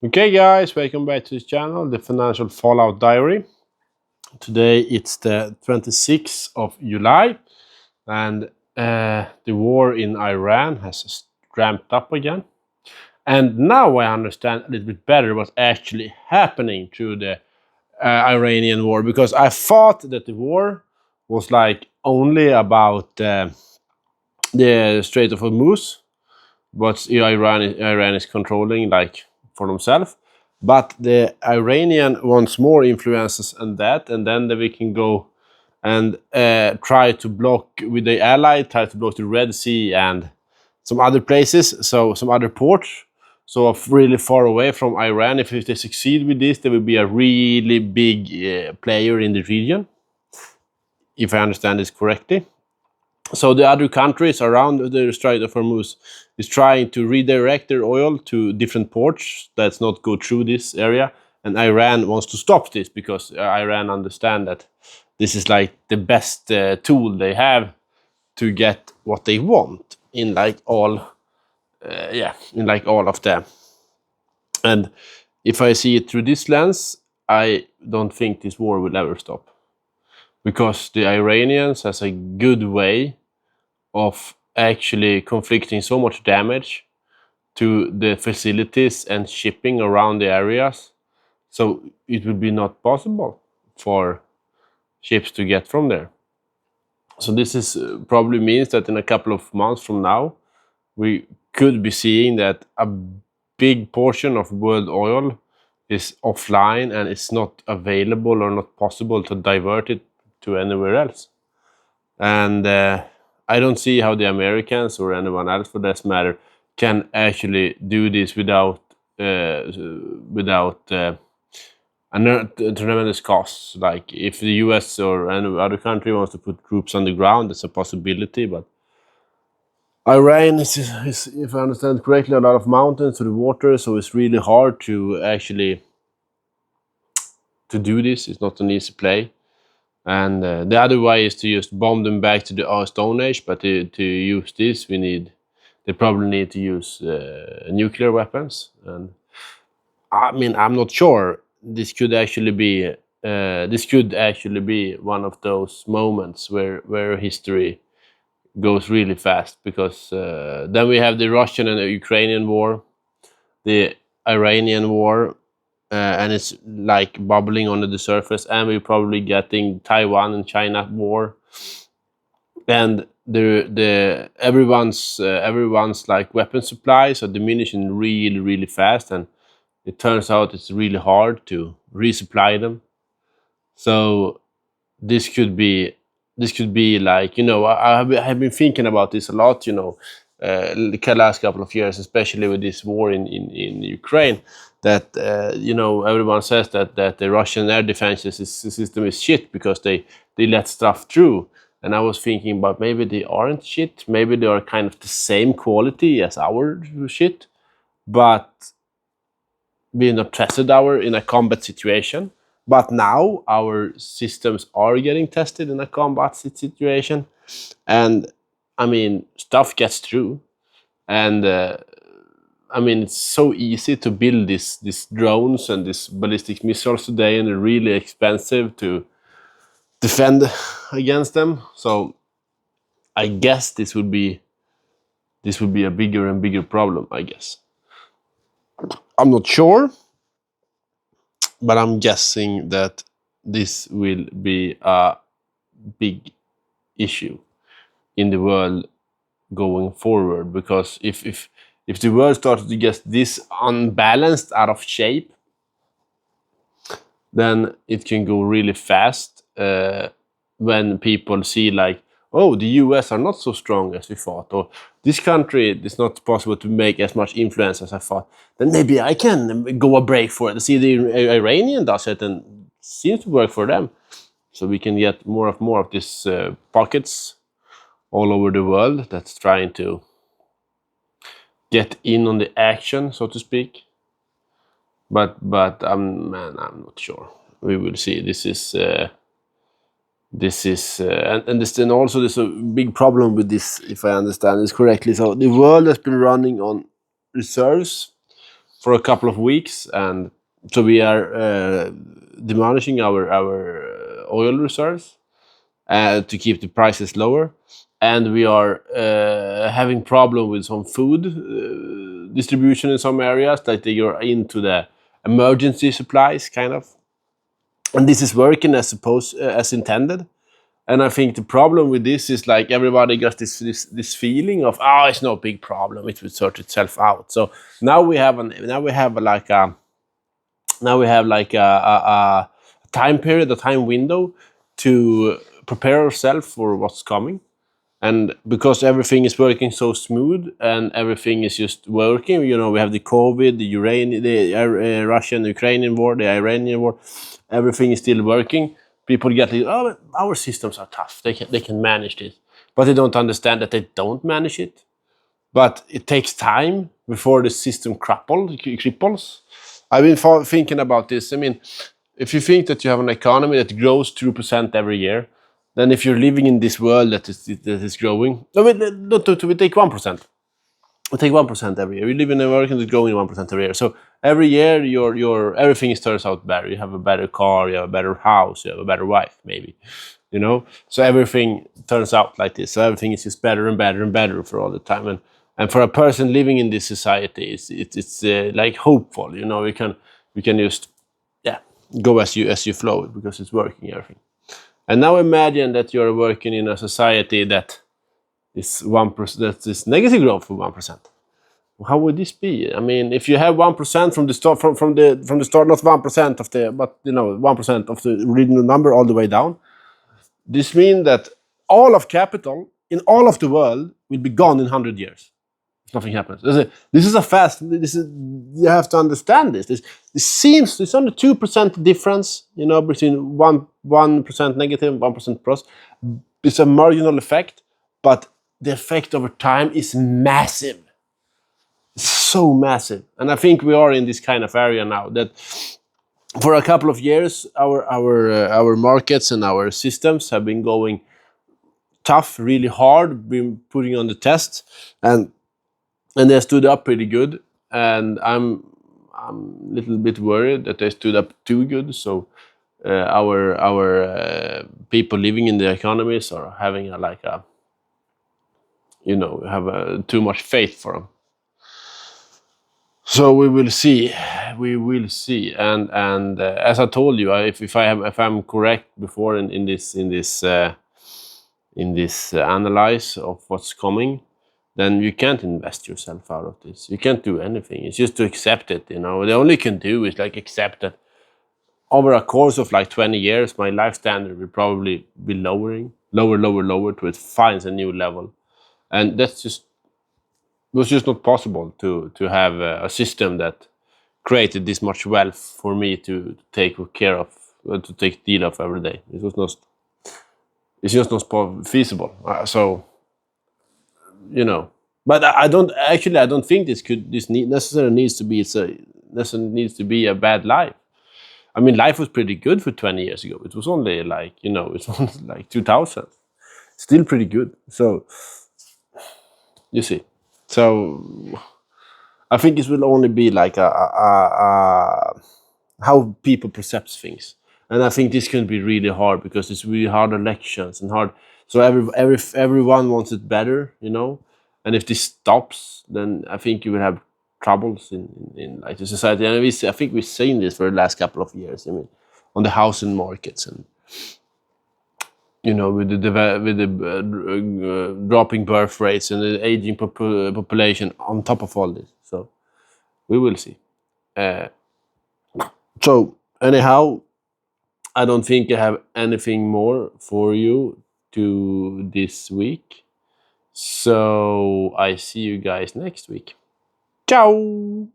Okay, guys, welcome back to this channel, the Financial Fallout Diary. Today it's the 26th of July, and the war in Iran has ramped up again. And now I understand a little bit better what's actually happening through the Iranian war, because I thought that the war was like only about the Strait of Hormuz, what Iran is controlling like for themselves. But the Iranian wants more influences on that, and then we can go and try to block with the ally, try to block the Red Sea and some other places, so some other ports. So really far away from Iran. If they succeed with this, they will be a really big player in the region, if I understand this correctly. So the other countries around the Strait of Hormuz is trying to redirect their oil to different ports that's not go through this area, and Iran wants to stop this because Iran understand that this is like the best tool they have to get what they want in like all in like all of them. And if I see it through this lens, I don't think this war will ever stop, because the Iranians has a good way of actually conflicting so much damage to the facilities and shipping around the areas, so it would be not possible for ships to get from there. So this is probably means that in a couple of months from now we could be seeing that a big portion of world oil is offline and it's not available or not possible to divert it to anywhere else. And I don't see how the Americans or anyone else, for that matter, can actually do this without tremendous costs. Like if the U.S. or any other country wants to put troops on the ground, it's a possibility. But Iran is, if I understand correctly, a lot of mountains to the water, so it's really hard to actually to do this. It's not an easy play. And the other way is to just bomb them back to the Stone Age. But to use this, they probably need to use nuclear weapons. And I mean, I'm not sure. This could actually be one of those moments where history goes really fast, because then we have the Russian and the Ukrainian war, the Iranian war, and it's like bubbling under the surface, and we're probably getting Taiwan and China war, and the everyone's like weapon supplies are diminishing really fast, and it turns out it's really hard to resupply them. So this could be like, I've been thinking about this a lot, the last couple of years, especially with this war in Ukraine, that everyone says that the Russian air defense system is shit because they let stuff through. And I was thinking about maybe they aren't shit, maybe they are kind of the same quality as our shit, but being not tested our in a combat situation. But now our systems are getting tested in a combat situation, and I mean stuff gets through. And I mean, it's so easy to build these drones and these ballistic missiles today, and they're really expensive to defend against them. So I guess this would be a bigger and bigger problem, I guess. I'm not sure, but I'm guessing that this will be a big issue in the world going forward, because if the world started to get this unbalanced, out of shape, then it can go really fast when people see like, oh, the US are not so strong as we thought, or this country is not possible to make as much influence as I thought, then maybe I can go a break for it. See, the Iranian does it and seems to work for them. So we can get more of these pockets all over the world that's trying to get in on the action, so to speak. But man, I'm not sure. We will see. This is and also there's a big problem with this, if I understand this correctly. So the world has been running on reserves for a couple of weeks, and so we are diminishing our oil reserves to keep the prices lower, and we are having problem with some food distribution in some areas, that they are into the emergency supplies kind of, and this is working as intended. And I think the problem with this is like everybody got this feeling of, oh, it's no big problem, it will sort itself out. So now we have like a time period, a time window to prepare ourselves for what's coming. And because everything is working so smooth and everything is just working, you know, we have the COVID, the Russian Ukrainian war, the Iranian war, everything is still working. People get like, oh, our systems are tough, they can manage this, but they don't understand that they don't manage it. But it takes time before the system cripples. I've been thinking about this. I mean, if you think that you have an economy that grows 2% every year, then if you're living in this world that is growing, no, we take 1%. We take 1% every year. We live in a world that's growing 1% every year. So every year, your everything turns out better. You have a better car, you have a better house, you have a better wife, maybe. You know, so everything turns out like this. So everything is just better and better and better for all the time. And for a person living in this society, it's like hopeful. You know, we can just go as you flow because it's working everything. And now imagine that you're working in a society that is 1%, that is negative growth for 1%. How would this be? I mean, if you have 1% from the start, from the start, not 1% of the, but 1% of the original number all the way down. This means that all of capital in all of the world will be gone in 100 years. If nothing happens. You have to understand this. This seems, it's only 2% difference, between 1% negative and 1% plus. It's a marginal effect, but the effect over time is massive. It's so massive. And I think we are in this kind of area now that for a couple of years, our markets and our systems have been going tough, really hard, been putting on the test, and they stood up pretty good. And I'm a little bit worried that they stood up too good. So our people living in the economies are having too much faith for them. So we will see, and as I told you, if I'm correct before in this analyze of what's coming, then you can't invest yourself out of this. You can't do anything. It's just to accept it. The only you can do is accept that over a course of 20 years, my life standard will probably be lower till it finds a new level, and that's just. It was just not possible to have a system that created this much wealth for me to take care of, to take deal of every day. It's just not feasible. But I don't think this necessarily needs to be a bad life. I mean, life was pretty good for 20 years ago. It was only it's only 2000. Still pretty good. So you see. So I think it will only be how people perceive things, and I think this can be really hard because it's really hard elections and hard. So everyone wants it better, and if this stops, then I think you will have troubles in the society. And I think we've seen this for the last couple of years. I mean, on the housing markets and. With the dropping birth rates and the aging population on top of all this. So we will see. So anyhow, I don't think I have anything more for you to this week. So I see you guys next week. Ciao!